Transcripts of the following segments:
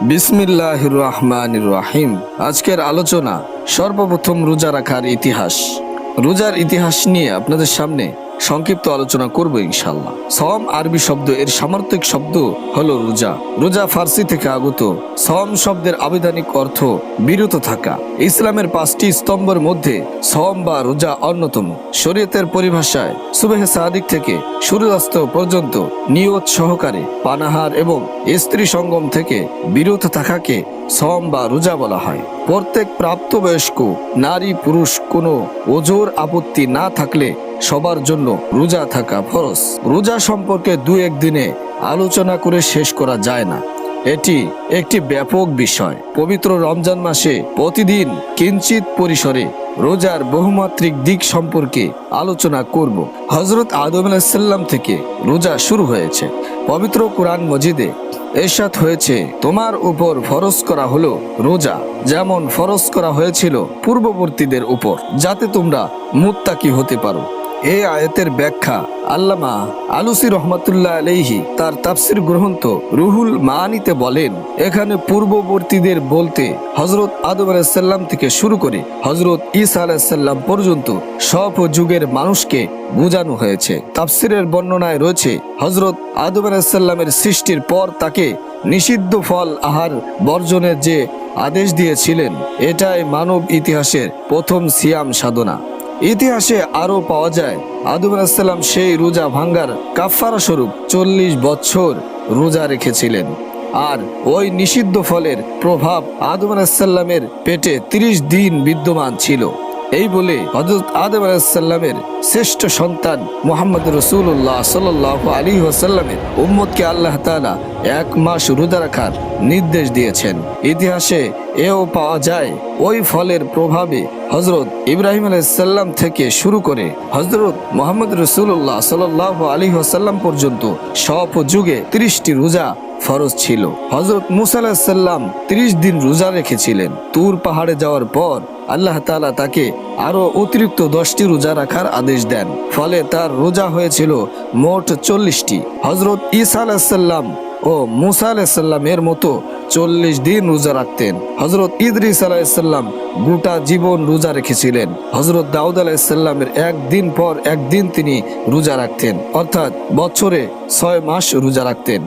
বিসমিল্লাহির রহমানির রহিম। আজকের আলোচনা সর্বপ্রথম রোজা রাখার ইতিহাস। রোজার ইতিহাস নিয়ে আপনাদের সামনে সংক্ষিপ্ত আলোচনা করব ইনশাআল্লাহ। সওম আরবি শব্দ, এর সামার্থিক শব্দ হলো রোজা। রোজা ফার্সি থেকে আগত। সওম শব্দের আবিধানিক অর্থ বিরত থাকা। ইসলামের 5টি স্তম্ভের মধ্যে সওম বা রোজা অন্যতম। শরীয়তের পরিভাষায় সুবহে সাদিক থেকে সূর্যাস্ত পর্যন্ত নিয়ত সহকারে পানাহার এবং স্ত্রী সঙ্গম থেকে বিরত থাকাকে সওম বা রোজা বলা হয়। প্রত্যেক প্রাপ্তবয়স্ক নারী পুরুষ কোনো ওজোর আপত্তি না থাকলে সবার জন্য রোজা থাকা ফরজ। রোজা সম্পর্কে 2-1 দিনে আলোচনা করে শেষ করা যায় না। এটি একটি ব্যাপক বিষয়। পবিত্র রমজান মাসে প্রতিদিন কিঞ্চিত পরিসরে রোজার বহুমাত্রিক দিক সম্পর্কে আলোচনা করব। হযরত আদম আলাইহিস সালাম থেকে রোজা শুরু হয়েছে। পবিত্র কোরআন মজিদে এরশাদ হয়েছে, তোমার উপর ফরজ করা হলো রোজা, যেমন ফরজ করা হয়েছিল পূর্ববর্তীদের উপর, যাতে তোমরা মুত্তাকি হতে পারো। এই আয়াতের ব্যাখ্যা আল্লামা আলুসি রহমাতুল্লাহ আলাইহি তার তাফসির গ্রন্থ রুহুল মাআনিতে বলেন, এখানে পূর্ববর্তীদের বলতে হযরত আদম আলাইহিস সালাম থেকে শুরু করে হযরত ঈসা আলাইহিস সালাম পর্যন্ত সব যুগের মানুষকে বোঝানো হয়েছে। তাফসিরের বর্ণনায় রয়েছে, হযরত আদম আলাইহিস সালামের সৃষ্টির পর তাকে নিষিদ্ধ ফল আহার বর্জনের যে আদেশ দিয়েছিলেন, এটাই মানব ইতিহাসের প্রথম সিয়াম সাধনা। ইতিহাসে আরো পাওয়া যায়, আদম আলাইহিস সালাম সেই রোজা ভাঙ্গার কাফারা স্বরূপ 40 বছর রোজা রেখেছিলেন। আর ওই নিষিদ্ধ ফলের প্রভাব আদম আলাইহিস সালামের পেটে 30 দিন বিদ্যমান ছিল। এই বলে হযরত আদম আলাইহিস সালামের শ্রেষ্ঠ সন্তান মুহাম্মদ রাসূলুল্লাহ সাল্লাল্লাহু আলাইহি ওয়াসাল্লামের উম্মতকে আল্লাহ তাআলা 1 মাস রোজা রাখার নির্দেশ দিয়েছেন। ইতিহাসে এও পাওয়া যায়, ওই ফলের প্রভাবে হযরত ইব্রাহিম আলাইহিস সালাম থেকে শুরু করে হযরত মুহাম্মদ রাসূলুল্লাহ সাল্লাল্লাহু আলাইহি ওয়াসাল্লাম পর্যন্ত সব যুগে 30টি রোজা ফরজ ছিল। হযরত মুসা আলাইহিস সালাম 30 দিন রোজা রেখেছিলেন। তুর পাহাড়ে যাওয়ার পর আল্লাহ তাআলা তাকে আরো অতিরিক্ত 10টি রোজা রাখার আদেশ দেন। ফলে তার রোজা হয়েছিল মোট 40টি। হযরত ঈসা আলাইহিস সালাম ও মুসা আলাইহিস সালামের মতো 40 দিন রোজা রাখতেন। হযরত ইদ্রিস আলাইহিস সালাম গোটা জীবন রোজা রেখেছিলেন। হযরত দাউদ আলাইহিস সালামের 1 দিন পর 1 দিন তিনি রোজা রাখতেন, অর্থাৎ বছরে 6 মাস রোজা রাখতেন।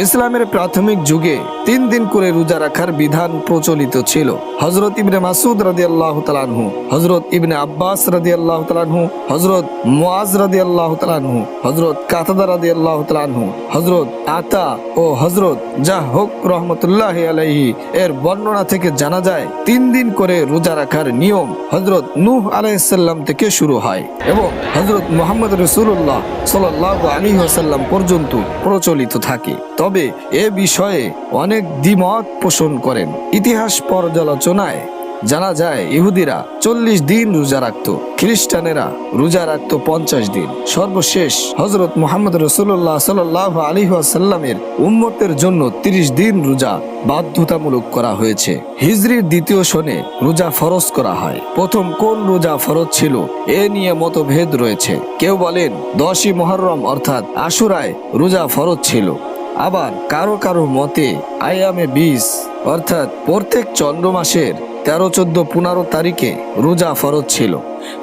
ইসলামের প্রাথমিক যুগে 3 দিন করে রোজা রাখার বিধান প্রচলিত ছিল। হযরত ইবনে মাসউদ রাদিয়াল্লাহু তাআলা আনহু, হযরত ইবনে আব্বাস রাদিয়াল্লাহু তাআলা আনহু, হযরত মুআজ রাদিয়াল্লাহু তাআলা আনহু, হযরত কাতাদা রাদিয়াল্লাহু তাআলা আনহু, হযরত আতা ও হযরত জাহক রাহমাতুল্লাহি আলাইহি এর বর্ণনা থেকে জানা যায়, 3 দিন করে রোজা রাখার নিয়ম হযরত নূহ আলাইহিস সালাম থেকে শুরু হয় এবং হযরত মুহাম্মদ রাসূলুল্লাহ সাল্লাল্লাহু আলাইহি ওয়াসাল্লাম পর্যন্ত প্রচলিত থাকে। তবে এ বিষয়ে অনেক দ্বিমত পোষণ করেন। ইতিহাস পর্যালোচনায় জানা যায়, ইহুদিরা 40 দিন রোজা রাখত, খ্রিস্টানেরা রোজা রাখত 50 দিন। সর্বশেষ হযরত মুহাম্মদ রাসূলুল্লাহ সাল্লাল্লাহু আলাইহি ওয়াসাল্লামের উম্মতের জন্য 30 দিন রোজা বাধ্যতামূলক করা হয়েছে। হিজরির 2য় সনে রোজা ফরজ করা হয়। প্রথম কোন রোজা ফরজ ছিল এ নিয়ে মতভেদ রয়েছে। কেউ বলেন 10ই মুহররম অর্থাৎ আশুরায় রোজা ফরজ ছিল। আবার কারো কারো মতে আইয়ামে 20 অর্থাৎ প্রত্যেক চন্দ্র মাসের 13, 14, 15 তারিখে রোজা ফরজ ছিল।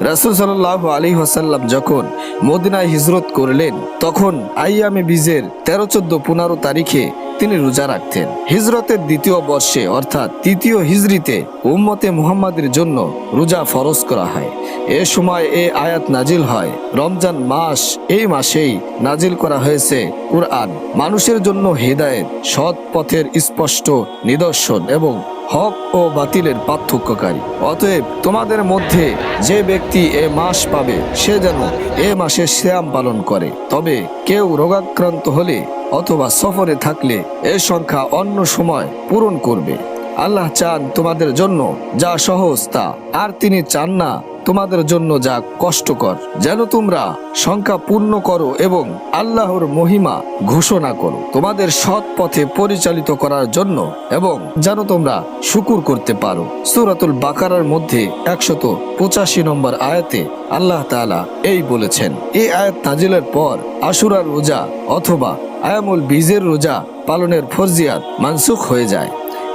রাসূল সাল্লাল্লাহু আলাইহি ওয়াসাল্লাম যখন মদিনায় হিজরত করলেন, তখন আইয়ামে বীজের 13, 14, 15 তারিখে তিনি রোজা রাখতেন। হিজরতের 2য় বর্ষে অর্থাৎ 3য় হিজরিতে উম্মতে মুহাম্মাদের জন্য রোজা ফরজ করা হয়। এ সময় এই আয়াত নাজিল হয়। রমজান মাস, এই মাসেই নাজিল করা হয়েছে কুরআন, মানুষের জন্য হেদায়েত, সৎ পথের স্পষ্ট নিদর্শন এবং হক ও বাতিলের পার্থক্যকারী। অতএব তোমাদের মধ্যে যে ব্যক্তি এ মাস পাবে, সে যেন এ মাসে সিয়াম পালন করে। তবে কেউ রোগাক্রান্ত হলে অথবা সফরে থাকলে এ সংখ্যা অন্য সময় পূরণ করবে। আল্লাহ চান তোমাদের জন্য যা সহজ তা, আর তিনি চান না তোমাদের জন্য যা কষ্টকর, যেন তোমরা সংখ্যা পূর্ণ করো এবং আল্লাহর মহিমা ঘোষণা করো, তোমাদের সৎ পথে পরিচালিত করার জন্য, এবং যেন তোমরা শুকুর করতে পারো। সূরাতুল বাকারার মধ্যে 185 নম্বর আয়াতে আল্লাহ তাআলা এই বলেছেন। এই আয়াত নাজিলের পর আশুরার রোজা অথবা আয়ামুল বীজের রোজা পালনের ফরজিয়াত মানসুখ হয়ে যায়।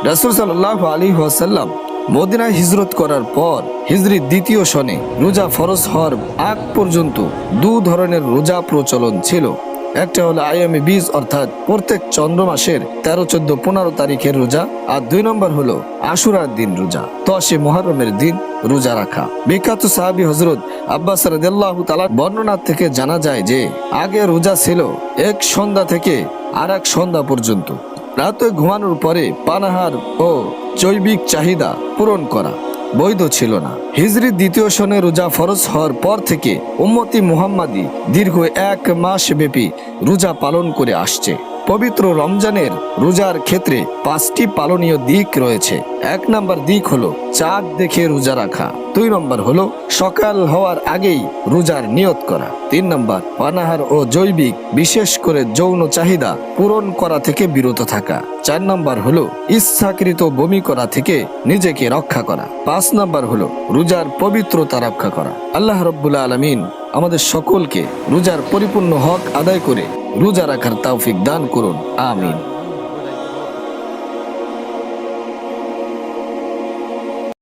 রাসূল সাল্লাল্লাহু আলাইহি ওয়াসাল্লাম মদিনায় হিজরত করার পর হিজরির দ্বিতীয় সনে রোজা ফরজ হওয়ার আগ পর্যন্ত দু ধরনের রোজা প্রচলন ছিল। একটা হলো আইয়ামে বীজ অর্থাৎ প্রত্যেক চন্দ্র মাসের 13, 14, 15 তারিখের রোজা, আর 2 নম্বর হলো আশুরার দিন রোজা, 10 মুহররমের দিন রোজা রাখা। বিখ্যাত সাহাবী হযরত আব্বাস রাদিয়াল্লাহু তাআলা বর্ণনা থেকে জানা যায় যে আগে রোজা ছিল এক সন্ধ্যা থেকে আর এক সন্ধ্যা পর্যন্ত। রাতে ঘুমানোর পরে পানাহার ও জৈবিক চাহিদা পূরণ করা বৈধ ছিল না। হিজরির দ্বিতীয় সনে রোজা ফরজ হওয়ার পর থেকে উম্মতি মুহাম্মাদি দীর্ঘ 1 মাস ব্যাপী রোজা পালন করে আসছে। পবিত্র রমজানের রোজার ক্ষেত্রে 5টি পালনীয় দিক রয়েছে। 1 নম্বর দিক হলো চাঁদ দেখে রোজা রাখা। 2 নম্বর হলো সকাল হওয়ার আগেই রোজার নিয়ত করা। 3 নম্বর পানাহার ও জৈবিক বিশেষ করে যৌন চাহিদা পূরণ করা থেকে বিরত থাকা। 4 নম্বর হলো ইচ্ছাকৃত বমি করা থেকে নিজেকে রক্ষা করা। 5 নম্বর হলো রোজার পবিত্রতা রক্ষা করা। আল্লাহ রাব্বুল আলামিন আমাদের সকলকে রোজার পরিপূর্ণ হক আদায় করে রোজা রাখার তৌফিক দান করুন। আমিন।